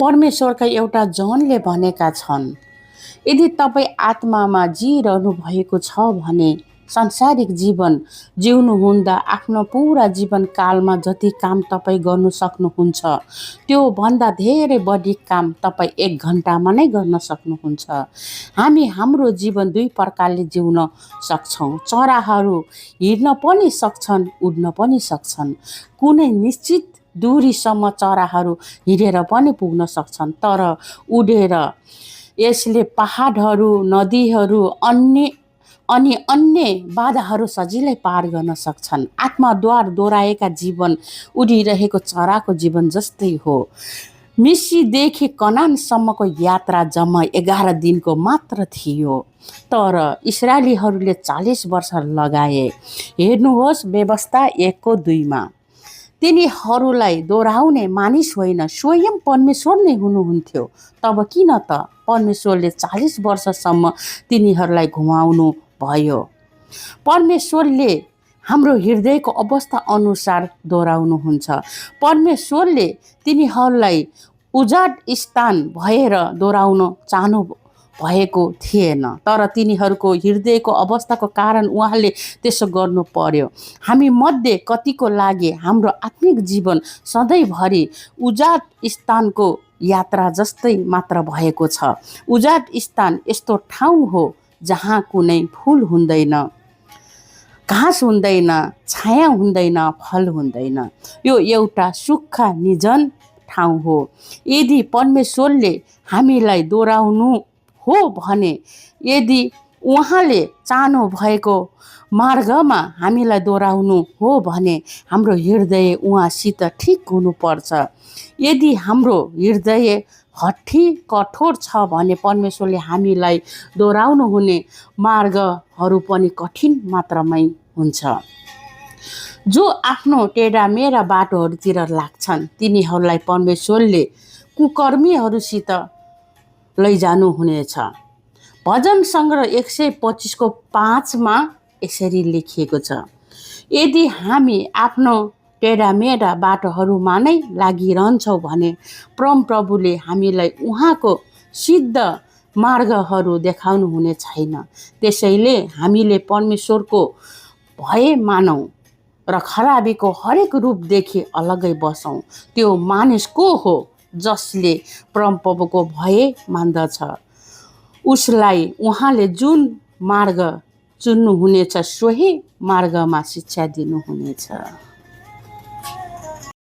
परमेश्वरका एउटा जनले भनेका छन्, यदि तपाईँ आत्मामा जिइरहनु भएको छ भने सांसारिक जीवन जिउनुहुँदा आफ्नो पुरा जीवनकालमा जति काम तपाईँ गर्नु सक्नुहुन्छ त्योभन्दा धेरै बढी काम तपाईँ 1 घन्टामा नै गर्न सक्नुहुन्छ। हामी हाम्रो जीवन 2 प्रकारले जिउन सक्छौँ। चराहरू हिँड्न पनि सक्छन्, उड्न पनि सक्छन्। कुनै निश्चित दूरीसम्म चराहरू हिँडेर पनि पुग्न सक्छन्, तर उडेर यसले पहाडहरू, नदीहरू, अन्य बाधाहरू सजिलै पार गर्न सक्छन्। आत्माद्वारा दोहोऱ्याएका जीवन उडिरहेको चराको जीवन जस्तै हो। मिस्रीदेखि कनानसम्मको यात्रा जम्मा 11 दिनको मात्र थियो, तर इस्राएलीहरूले 40 वर्ष लगाए। हेर्नुहोस्, व्यवस्था 1:2 तिनीहरूलाई दोहोऱ्याउने मानिस होइन, स्वयं परमेश्वर नै हुनुहुन्थ्यो। तब किन त परमेश्वरले 40 वर्षसम्म तिनीहरूलाई घुमाउनु भयो? परमेश्वरले हाम्रो हृदयको अवस्था अनुसार दोहोऱ्याउनुहुन्छ। परमेश्वरले तिनीहरूलाई उजाड स्थान भएर दोहोऱ्याउन चाहनु भएको थिएन, तर तिनीहरूको हृदयको अवस्थाको कारण उहाँले त्यसो गर्नु पर्यो। हामी मध्ये कतिको लागि हाम्रो आत्मिक जीवन सधैँभरि उजाड स्थानको यात्रा जस्तै मात्र भएको छ। उजाड स्थान यस्तो ठाउँ हो जहाँ कुनै फुल हुँदैन, घाँस हुँदैन, छाया हुँदैन, फल हुँदैन। यो एउटा सुक्खा निर्जन ठाउँ हो। यदि परमेश्वरले हामीलाई दोहोऱ्याउनु हो भने, यदि उहाँले चाहनु भएको मार्गमा हामीलाई दोहोऱ्याउनु हो भने हाम्रो हृदय उहाँसित ठिक हुनुपर्छ। यदि हाम्रो हृदय हठी कठोर छ भने परमेश्वरले हामीलाई दोहोऱ्याउनु हुने मार्गहरू पनि कठिन मात्रामै हुन्छ। जो आफ्नो टेढामेढा बाटोहरूतिर लाग्छन् तिनीहरूलाई परमेश्वरले कुकर्मीहरूसित लैजानु हुनेछ। भजन सङ्ग्रह 125:5 यसरी लेखिएको छ, यदि हामी आफ्नो टेढामेढा बाटोहरूमा नै लागिरहन्छौँ भने परमप्रभुले हामीलाई उहाँको सिद्ध मार्गहरू देखाउनु हुने छैन। त्यसैले हामीले परमेश्वरको भय मानौँ र खराबीको हरेक रूपदेखि अलग्गै बसौँ। त्यो मानिस को हो जसले परमप्रभुको भय मान्दछ? उसलाई उहाँले जुन मार्ग चुन्नुहुनेछ सोही मार्गमा शिक्षा दिनुहुनेछ।